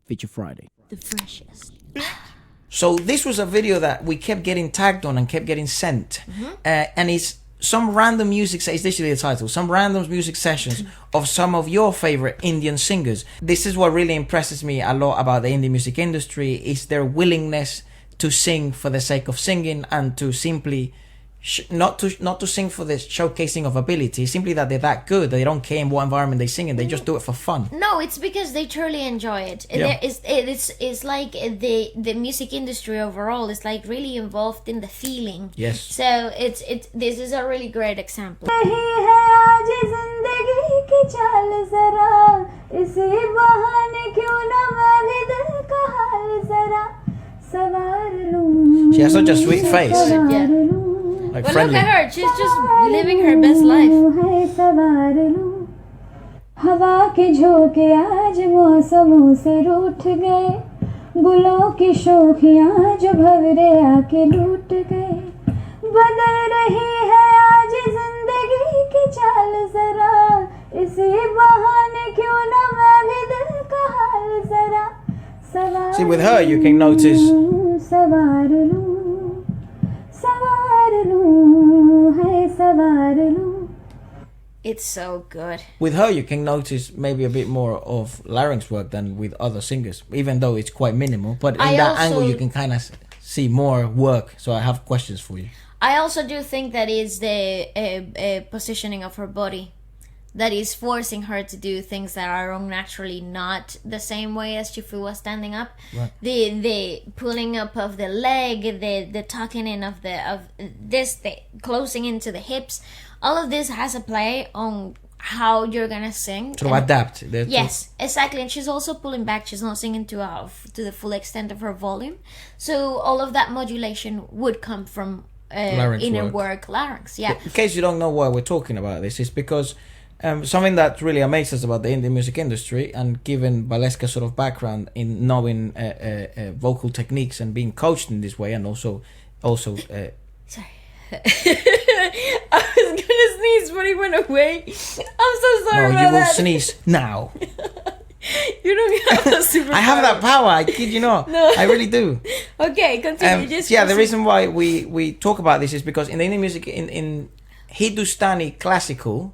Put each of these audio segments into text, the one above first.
Feature Friday. The freshest. So this was a video that we kept getting tagged on and kept getting sent. And it's some random music, it's literally the title, some random music sessions of some of your favorite Indian singers. This is what really impresses me a lot about the Indian music industry, is their willingness to sing for the sake of singing and to simply not to sing for the showcasing of ability, simply that they're that good, they don't care in what environment they sing in, they just do it for fun. No, it's because they truly enjoy it. Yeah. It's like the music industry overall is like really involved in the feeling. Yes. So this is a really great example. She has such a sweet face. Yeah. Like But friendly. look at her, she's just living her best life. हवा के झोंके आज मौसमों से रूठ गए, गुलों की शोखियां जो भंवरे आके लूट गए, बदल रही है आज जिंदगी की चाल जरा, इसी बहाने क्यों ना मैं भी दिल का हाल जरा सवार. See, with her you can notice सवार लूं है सवार लूं. It's so good. with her you can notice maybe a bit more of larynx work than with other singers, even though it's quite minimal, but in that angle you can kind of see more work. So I have questions for you. I also do think that is the positioning of her body that is forcing her to do things that are unnaturally not the same way as if we was standing up. Right. The pulling up of the leg, the tucking in of this, the closing into the hips. All of this has a play on how you're gonna sing. To adapt. Yes, exactly. And she's also pulling back. She's not singing to the full extent of her volume. So all of that modulation would come from inner work, larynx. Yeah. In case you don't know why we're talking about this, it's because something that really amazes us about the Indian music industry, and given Waleska's sort of background in knowing vocal techniques and being coached in this way, and also Sorry. I was gonna sneeze, but he went away. I'm so sorry. no, you will sneeze now. You don't have that superpower. I have that power, I kid you not. No. I really do. Okay, continue. The reason why we talk about this is because in the Indian music, in Hindustani classical,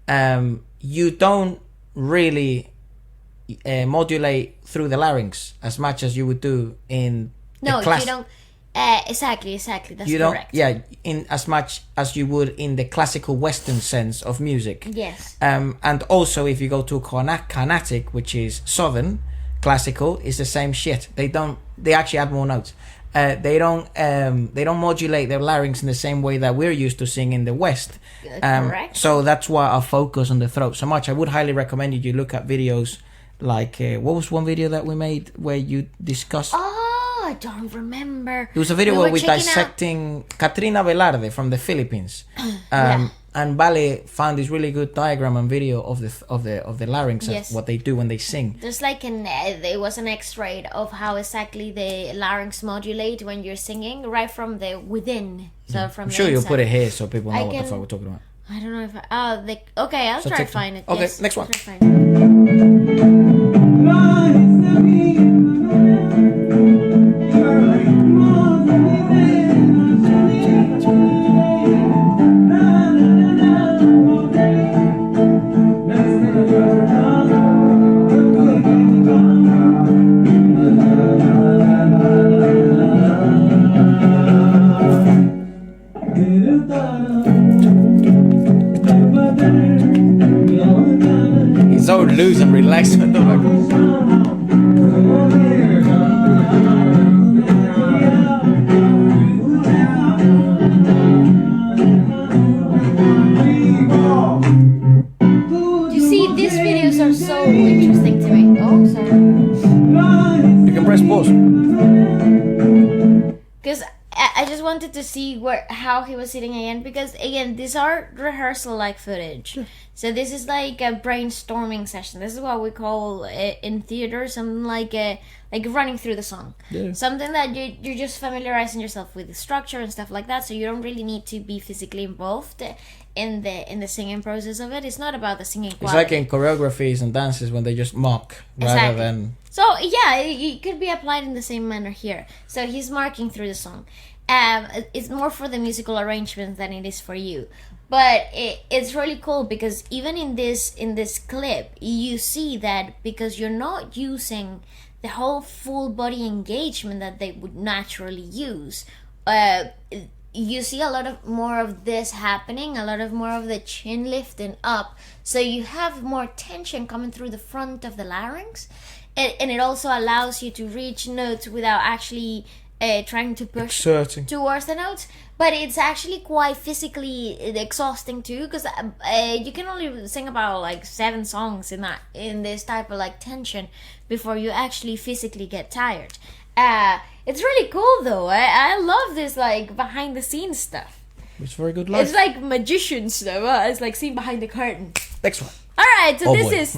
you don't really modulate through the larynx as much as you would do in No, the you don't. Exactly. That's you don't, correct. yeah, in as much as you would in the classical Western sense of music. Yes. And also, if you go to Carnatic, which is Southern classical, is the same shit. They actually add more notes. They don't modulate their larynx in the same way that we're used to seeing in the West. Correct. So that's why I focus on the throat so much. I would highly recommend you look at videos like what was one video that we made where you discussed. Oh, I don't remember. It was a video where we were checking dissecting Katrina Velarde from the Philippines. Yeah. And Vale found this really good diagram and video of the larynx, Yes. and what they do when they sing. There's like there was an X-ray of how exactly the larynx modulate when you're singing, right from the within. So from I'm the sure you'll inside. put it here so people know I what the can- fuck we're talking about. I don't know if okay, I'll So try take to find it. Okay, Yes, next one. I'll try to find it. He's so loose and relaxed. You see, these videos are so interesting to me. Oh, sorry. You can press pause. Because I just wanted to see how he was sitting again, because again these are rehearsal like footage. So this is like a brainstorming session. This is what we call in theater something like running through the song. Yeah. Something that you're just familiarizing yourself with the structure and stuff like that, so you don't really need to be physically involved. in the singing process of it. It's not about the singing quality. It's like in choreographies and dances when they just mock rather than. So yeah, it could be applied in the same manner here. So he's marking through the song. It's more for the musical arrangements than it is for you. But it's really cool because even in this clip, you see that because you're not using the whole full body engagement that they would naturally use, you see a lot of more of this happening, a lot of more of the chin lifting up. So you have more tension coming through the front of the larynx, and it also allows you to reach notes without actually trying to push towards the notes. But it's actually quite physically exhausting too, because you can only sing about like 7 songs in this type of like tension before you actually physically get tired. It's really cool though. I love this like behind the scenes stuff. It's very good life. It's like magician stuff. It's like seeing behind the curtain. Next one. All right, so this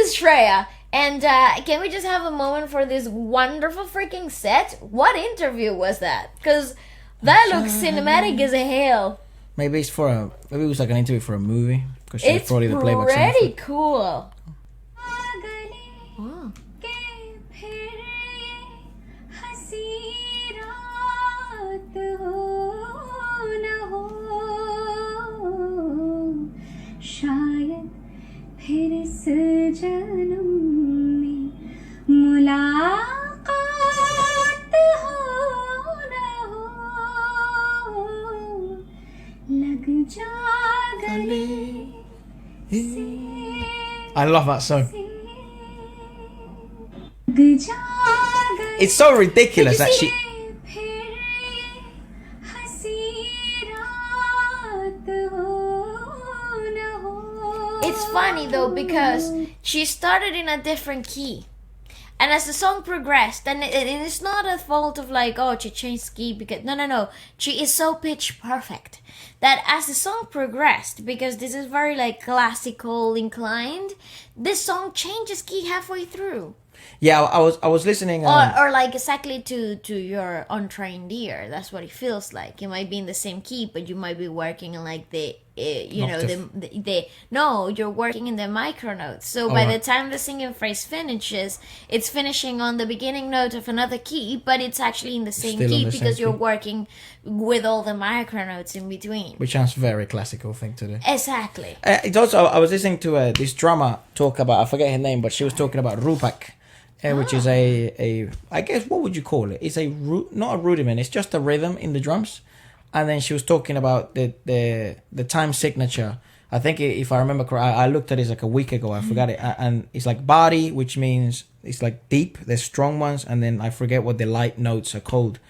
is Shreya. And can we just have a moment for this wonderful freaking set? What interview was that? Because that looks cinematic as a hell. Maybe it was like an interview for a movie. It's probably the playback singer. pretty cool. Oh. शायद फिर इस जन्म में मुलाकात हो न हो लग जा गले से I love that song. लग जा गले It's so ridiculous that she. It's funny though because she started in a different key, and as the song progressed, and it's not a fault of like, oh, she changed key because no, she is so pitch perfect that as the song progressed, because this is very like classical inclined, this song changes key halfway through. Yeah, I was listening. Or like exactly to your untrained ear. That's what it feels like. You might be in the same key, but you might be working in like the you're working in the micronotes. So by the time the singing phrase finishes, it's finishing on the beginning note of another key, but it's actually in the same key because you're working with all the micronotes in between. Which sounds very classical thing to do. Exactly. It's also, I was listening to this drummer talk about, I forget her name, but she was talking about rupak. Which is a I guess, what would you call it? It's not a rudiment. It's just a rhythm in the drums. And then she was talking about the time signature. I think if I remember correctly, I looked at it like a week ago. I forgot it. And it's like body, which means it's like deep. There's strong ones, and then I forget what the light notes are called.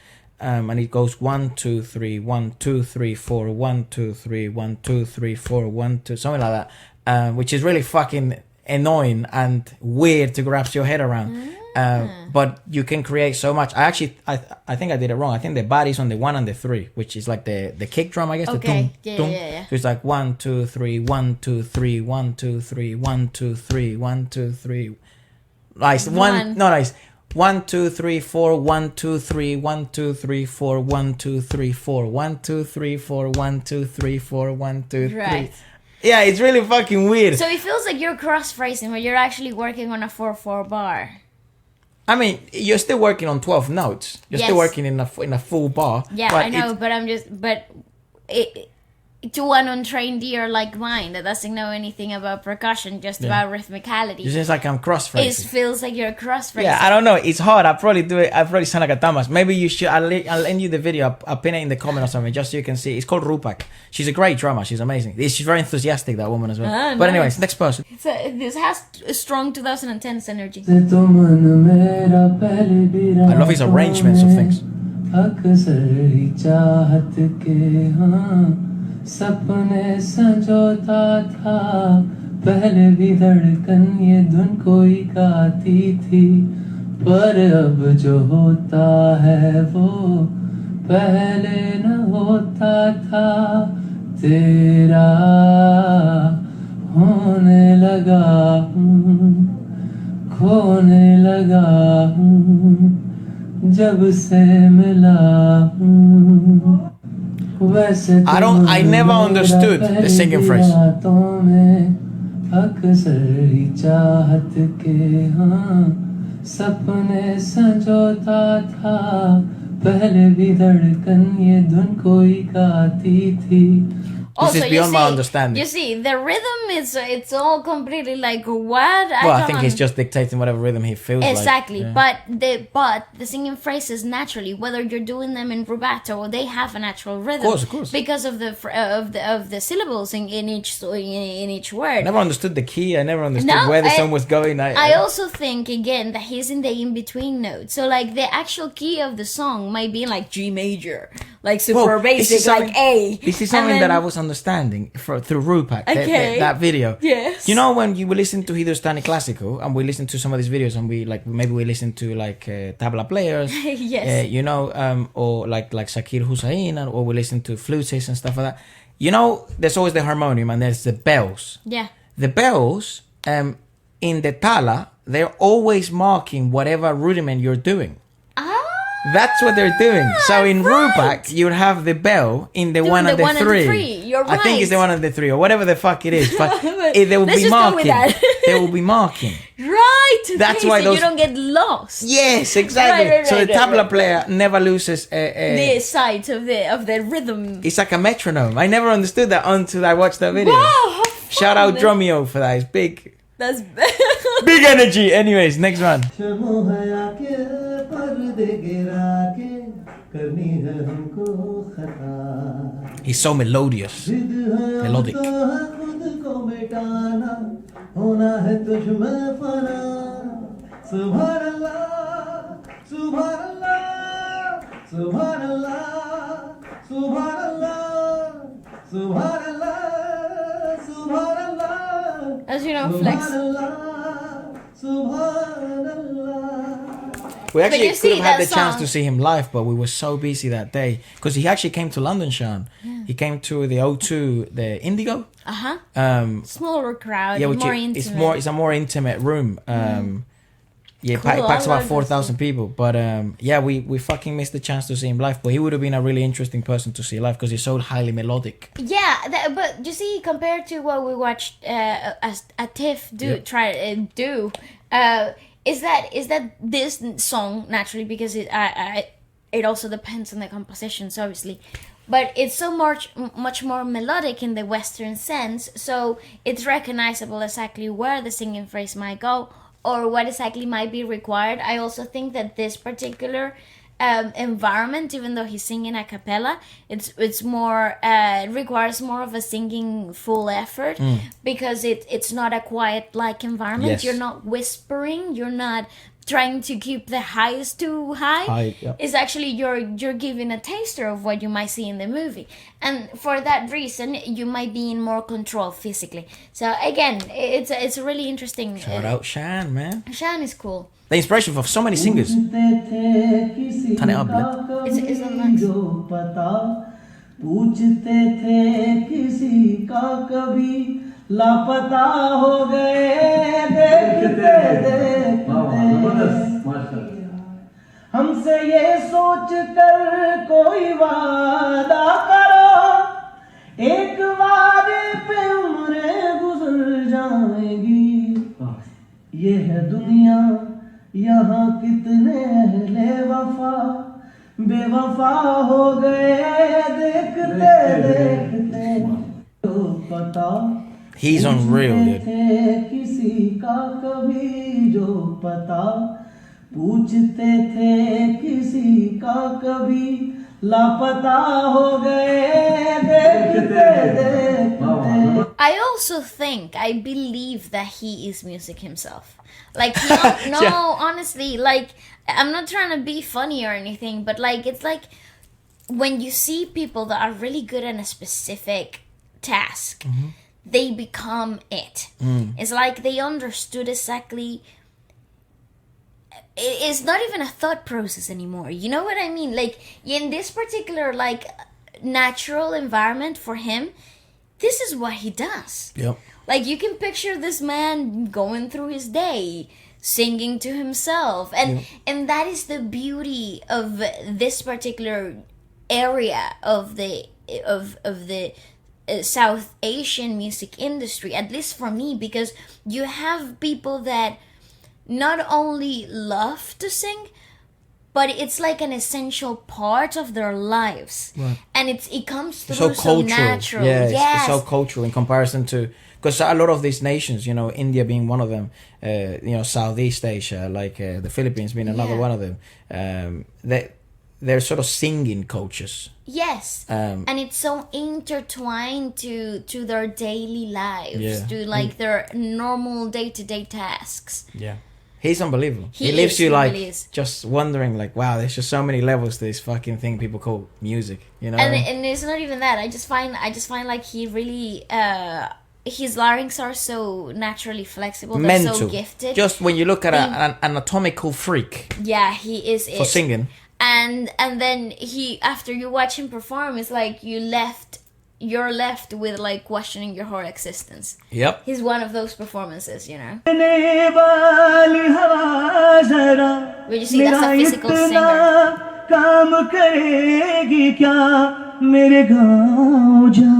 And it goes 1 2 3 1 2 3 4 1 2 3 1 2 3 4 1 2, something like that. Which is really fucking annoying and weird to grasp your head around, but you can create so much. I think I did it wrong. I think the body's on the 1 and the 3, which is like the kick drum, I guess. Okay. The tum, Yeah. So it's like 1 2 3 1 2 3 1 2 3 1 2 3 1 2 3. Nice. Nice. 1 2 3 4 1 2 3 1 2 3 4 1 2 3 4 1 2 3 4 1 2 3 4 1 2 3. Right. Yeah, it's really fucking weird. So it feels like you're cross-phrasing, but you're actually working on a 4/4 bar. I mean, you're still working on 12 notes. You're still working in a full bar. Yeah, I know, but to an untrained ear like mine that doesn't know anything about percussion, just about rhythmicality. It seems like I'm cross-phrasing. It feels like you're cross-phrasing. Yeah, I don't know. It's hard. I probably do it. I probably sound like a Thomas. Maybe you should. I'll end you the video. I'll pin it in the comment or something, just so you can see. It's called Rupak. She's a great drummer. She's amazing. She's very enthusiastic, that woman as well. But anyways, next person. This has a strong 2010s energy. I love his arrangements of things. सपने संजोता था पहले भी धड़कन ये धुन कोई गाती थी पर अब जो होता है वो पहले न होता था तेरा होने लगा खोने लगा जब से मिला वैसे I never understood the singing phrase. अक्सर ही चाहत के हाँ सपने संजोता था पहले भी धड़कन ये धुन कोई गाती थी. This is beyond my understanding. You see, the rhythm is it's all completely like what? Well, I think he's just dictating whatever rhythm he feels exactly. like. Yeah. But the singing phrases naturally, whether you're doing them in rubato, they have a natural rhythm. Of course. Because of the syllables in each word. I never understood the key. I never understood where the song was going. I also think again that he's in the in between notes. So like the actual key of the song might be like G major, like super basic, like A. This is something that I was understanding through Rupak, that video. Yes. You know when you listen to Hindustani classical and we listen to some of these videos and we like maybe we listen to like tabla players, yes. You know, or like Zakir Hussain, or we listen to flutists and stuff like that. You know, there's always the harmonium and there's the bells. Yeah. The bells in the tala, they're always marking whatever rudiment you're doing. That's what they're doing. So in Rupak, you have the bell in the one and the three. You're right. I think it's the one and the three, or whatever the fuck it is. But they will let's be just go with marking. that. They will be marking. Right. That's okay, why so those. you don't get lost. Yes, exactly. Right, so the tabla right. player never loses. The sight of the rhythm. It's like a metronome. I never understood that until I watched that video. Wow, how fun. Shout out Dromio for that. It's big. That's Big energy. Anyways, next one. He's so melodious. Melodic. as you know, flex. We actually you could see have had that the chance song- to see him live, but we were so busy that day because he actually came to London, Sean. Yeah. He came to the O2, the Indigo. Smaller crowd, Yeah, which more it's intimate. it's a more intimate room. Yeah, Cool, it packs I about like 4,000 people. But yeah, we fucking missed the chance to see him live. But he would have been a really interesting person to see live because he's so highly melodic. Yeah, but you see, compared to what we watched a TIFF do, is that this song naturally, because it also depends on the compositions, obviously, but it's so much more melodic in the Western sense, so it's recognizable exactly where the singing phrase might go or what exactly might be required. I also think that this particular environment, even though he's singing a cappella, it's more requires more of a singing full effort because it's not a quiet like environment. Yes. You're not whispering, you're not trying to keep the highs too high. Yeah. It's actually you're giving a taster of what you might see in the movie, and for that reason you might be in more control physically. So again, it's a really interesting. Shout out Shan, man. Shan is cool. The inspiration for so many singers. Turn it up, blood. It's a nice. पूछते थे किसी का कभी लापता हो गए देखते देखते हमसे ये सोच कर कोई वादा करो एक वादे पे उम्रें गुजर जाएंगी ये है दुनिया यहाँ कितने अहले वफा बेवफा हो गए देखते देखते तो पता He's unreal, dude. किसी का कभी जो पता पूछते थे किसी का कभी लापता हो गए देखते देखते. I also think, I believe that he is music himself. Like, no, Yeah. honestly, like, I'm not trying to be funny or anything, but like, it's like when you see people that are really good at a specific task, they become it. It's like they understood exactly. It's not even a thought process anymore. You know what I mean? Like, in this particular, like, natural environment for him, this is what he does. Yep. Like, you can picture this man going through his day, singing to himself. And that is the beauty of this particular area of the of the South Asian music industry, at least for me, because you have people that not only love to sing, but it's like an essential part of their lives, Right. and it comes through so so cultural. natural. Yeah, Yes. it's so cultural in comparison to, because a lot of these nations, you know, India being one of them, you know, Southeast Asia, like the Philippines being another Yeah. one of them. They're sort of singing cultures. Yes, and it's so intertwined to their daily lives, Yeah. to like their normal day-to-day tasks. Yeah. He's unbelievable. He He leaves is, you he like really is. just wondering, like, wow, there's just so many levels to this fucking thing people call music. You know. And it's not even that. I just find like he really his larynx are so naturally flexible. They're Mental. so gifted. Just when you look at I mean- an anatomical freak Yeah, he is for it. singing. And then he, after you watch him perform, it's like you're left with like questioning your whole existence. Yep. He's one of those performances, you know. ने वाली हवा जरा Where you see that's a मेरा physical इतना singer. काम करेगी क्या मेरे गाँव जा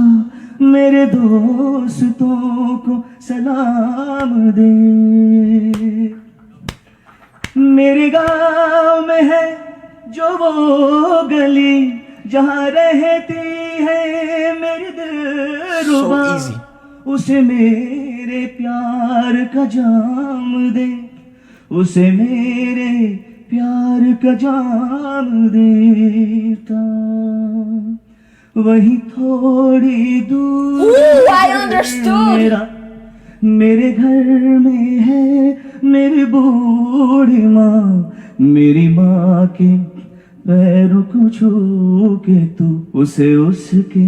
मेरे दोस्तों को सलाम दे मेरे गाँव में है जो वो गली जहाँ रहती है मेरी दिलरुबा So easy. उसे मेरे प्यार का जाम दे उसे मेरे प्यार का जाम देता वही थोड़ी दूर Ooh, I understood. मेरा मेरे घर में है मेरी बूढ़ी माँ मेरी माँ के पैरों को छू के तू उसे उसके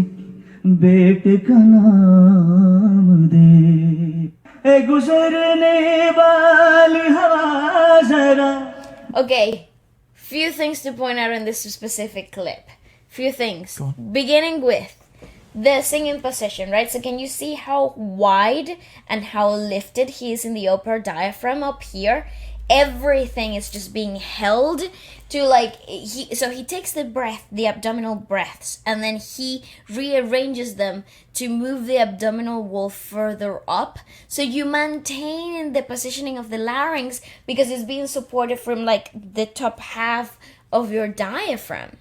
बेटे का नाम दे ए गुजरने वाली हवा जरा. Okay, few things to point out in this specific clip. Few things. Go on. Beginning with the singing position, right? So can you see how wide and how lifted he is in the upper diaphragm up here? Everything is just being held to like he takes the breath, the abdominal breaths, and then he rearranges them to move the abdominal wall further up. So you maintain the positioning of the larynx because it's being supported from like the top half of your diaphragm.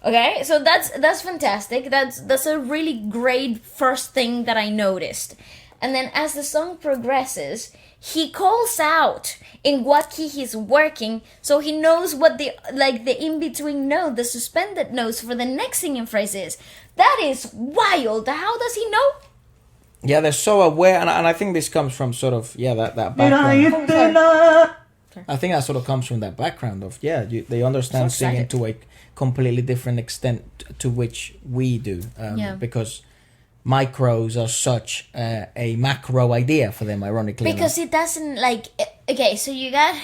Okay, so that's fantastic. That's a really great first thing that I noticed. And then as the song progresses, he calls out in what key he's working, so he knows what the in-between note, the suspended notes for the next singing phrase is. That is wild. How does he know? Yeah, they're so aware, and I think this comes from sort of that मेरा background. इतना I think that sort of comes from that background of they understand So singing excited. to a completely different extent to which we do, Yeah. because micros are such a macro idea for them, ironically. Because it doesn't like okay, so you got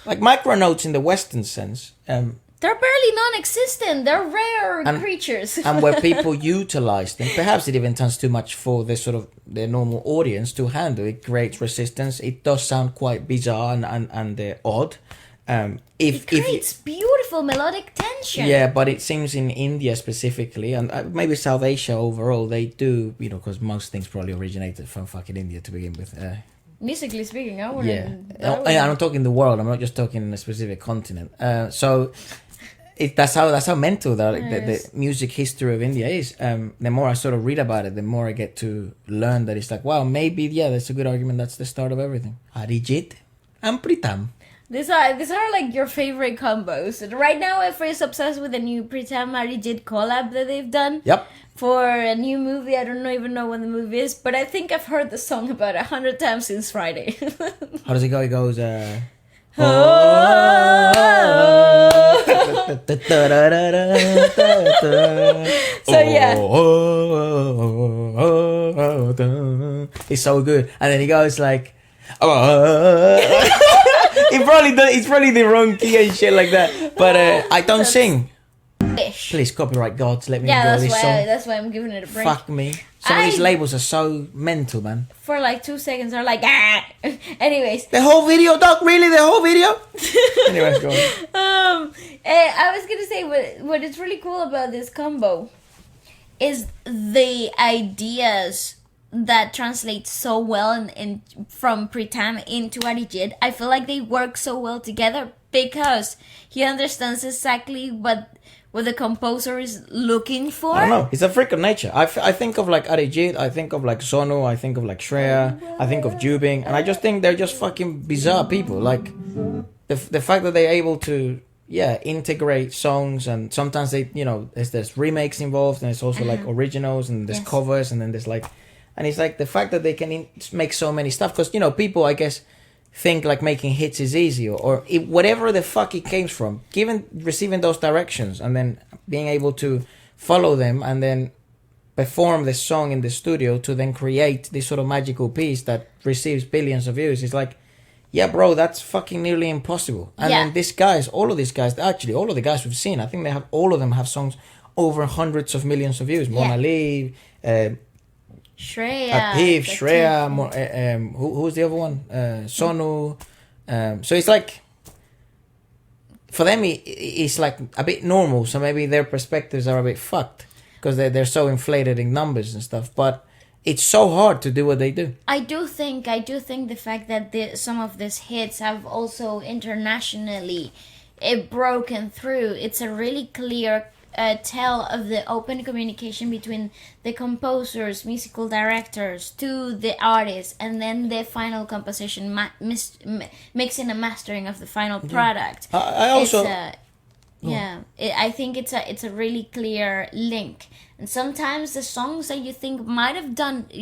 like micro notes in the Western sense, they're barely non-existent. They're rare And- creatures. and where people utilize them, perhaps it even turns too much for the sort of the normal audience to handle. It creates resistance. It does sound quite bizarre and odd. If It creates beautiful melodic tension. yeah, but it seems in India specifically, and maybe South Asia overall, they do, because most things probably originated from fucking India to begin with. Musically speaking, I wouldn't. Yeah, I'm not talking the world. I'm not just talking in a specific continent. So that's how mental the music history of India is. The more I sort of read about it, the more I get to learn that it's like, wow, maybe that's a good argument. That's the start of everything. Arijit and Pritam. These are like your favorite combos. Right now, Efra is obsessed with the new Pritam Arijit collab that they've done. Yep. For a new movie. I don't even know when the movie is, but I think I've heard the song about 100 times since Friday. How does it go? It goes. So yeah. It's so good, and then he goes like, He's probably the wrong key and shit like that. But I don't sing. Ish. Please, copyright gods, let me Yeah, enjoy this song. that's why I'm giving it a break. Fuck me. Some of these I- labels are so mental, man. For like 2 seconds, they're like, ah. Anyways, The whole video, Doc. Really, the whole video? Anyways, go on. I was gonna say what is really cool about this combo is the ideas that translate so well in from Pritam into Arijit. I feel like they work so well together because he understands exactly what the composer is looking for. I don't know. It's a freak of nature. I think of like Arijit, I think of like Sonu, I think of like Shreya, I think of Jubin, and I just think they're just fucking bizarre people. Like the fact that they're able to integrate songs, and sometimes they, you know, there's remakes involved, and it's also like originals, and there's covers, and then there's like, and it's like the fact that they can make so many stuff, because, you know, people, I guess, think like making hits is easy, or whatever the fuck it came from, receiving those directions and then being able to follow them and then perform the song in the studio to then create this sort of magical piece that receives billions of views. It's like, yeah, bro, that's fucking nearly impossible. And then all of these guys, actually all of the guys we've seen, I think all of them have songs over hundreds of millions of views. Mona Lee, Shreya, Atif, Shreya, who's the other one? Sonu. So it's like, for them, it's like a bit normal. So maybe their perspectives are a bit fucked because they're so inflated in numbers and stuff. But it's so hard to do what they do. I do think the fact that some of these hits have also internationally broken through. It's a really clear tell of the open communication between the composers, musical directors, to the artists, and then the final composition, mixing and mastering of the final product. I also... I think it's a really clear link. And sometimes the songs that you think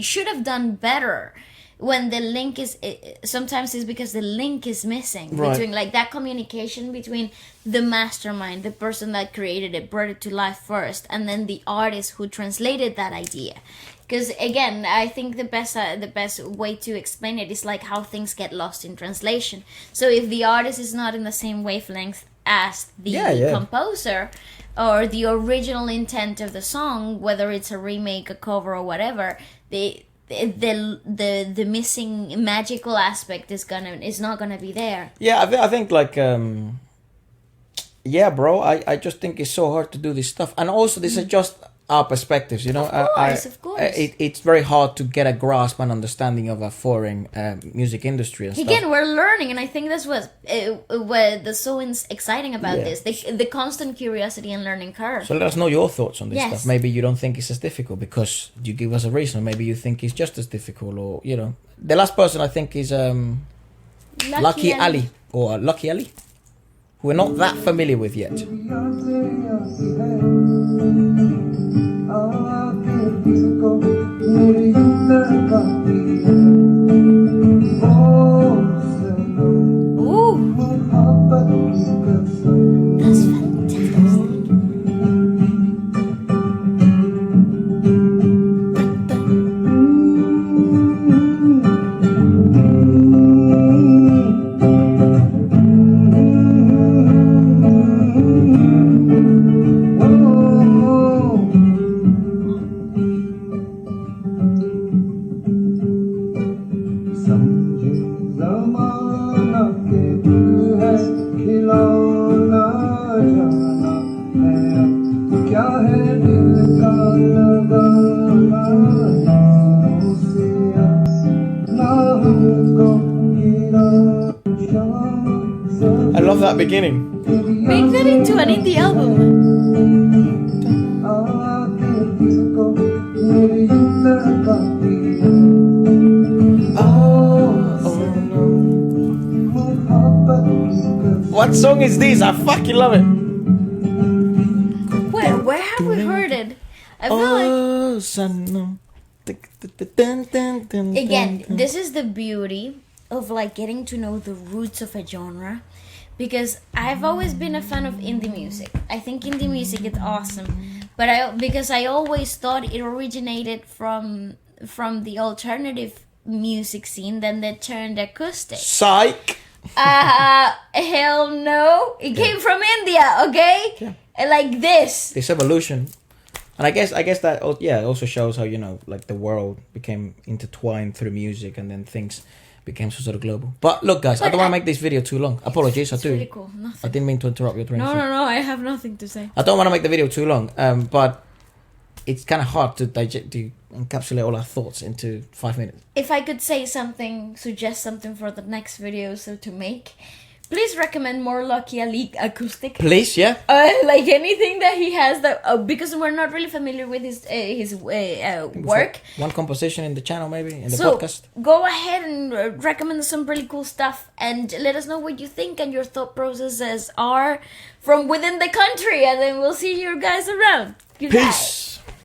should have done better, when the link is, sometimes it's because the link is missing between, like, that communication between the mastermind, the person that created it, brought it to life first, and then the artist who translated that idea. Because again, I think the best way to explain it is like how things get lost in translation. So if the artist is not in the same wavelength as the composer, or the original intent of the song, whether it's a remake, a cover, or whatever, the missing magical aspect is not gonna be there. I think like bro, I just think it's so hard to do this stuff, and also this is just our perspectives, you know. Of course. It's very hard to get a grasp and understanding of a foreign music industry and stuff. Again, we're learning, and I think that's what that's so exciting about this, the constant curiosity and learning curve. So let us know your thoughts on this stuff. Maybe you don't think it's as difficult because you give us a reason. Maybe you think it's just as difficult, or, you know. The last person I think is Lucky Ali, or Lucky Ali, who we're not that familiar with yet. Ooh, that's fantastic. I love that beginning. Make that into an indie album. What song is this? I fucking love it. Where have we heard it? I feel like, again, this is the beauty of like getting to know the roots of a genre, because I've always been a fan of indie music. I think indie music is awesome, but because I always thought it originated from the alternative music scene, then they turned acoustic. Psych. Hell no! It came from India, okay? Yeah. And like this evolution. And I guess that also shows how, you know, like the world became intertwined through music, and then things became sort of global. But look, guys, I don't want to make this video too long. Apologies, I do. Really cool. I didn't mean to interrupt your train. No, I have nothing to say. I don't want to make the video too long. But it's kind of hard to digest, to encapsulate all our thoughts into 5 minutes. If I could say something, suggest something for the next video, so to make, please recommend more Lucky Ali acoustic. Please, yeah. Like anything that he has that because we're not really familiar with his work. One composition in the channel, maybe in the So podcast. go ahead and recommend some really cool stuff, and let us know what you think and your thought processes are from within the country, and then we'll see you guys around. Goodbye. Peace.